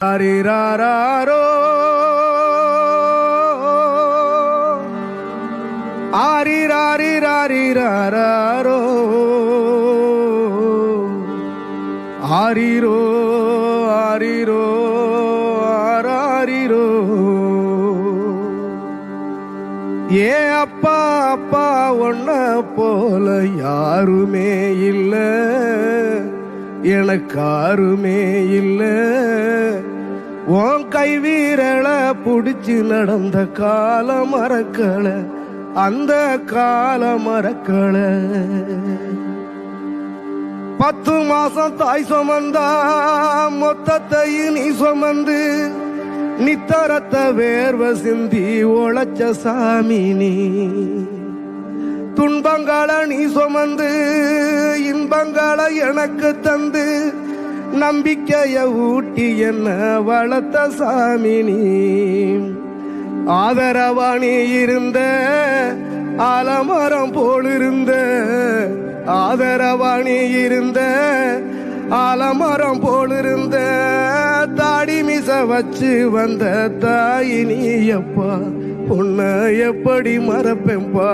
ஆரிராரோ ஆரிராரிராரிராரோ ஆரிரோ ஆரிரோ ஆராரிரோ. ஏ அப்பா அப்பா ஒன்ன போல யாருமே இல்ல, எனக்காருமே இல்ல. உன் கை வீரல புடிச்சு நடந்த கால மறக்கல, அந்த கால மறக்கல. 10 மாசம் தாய் சுமந்தா மொத்தத்தையும் நீ சுமந்து நித்தரத்த வேர்வ சிந்தி உழைச்ச சாமி நீ. துன்பங்களை நீ சுமந்து இன்பங்களை எனக்கு தந்து நம்பிக்கைய ஊட்டி என்ன வளர்த்த சாமி நீ. ஆதரவா நீ இருந்த ஆலமரம் போலிருந்த, ஆதரவா நீ இருந்த ஆலமரம் போலிருந்த. தாடி மிச வச்சு வந்த தாயி நீ எப்பா, பொண்ண எப்படி மறப்பேன்பா.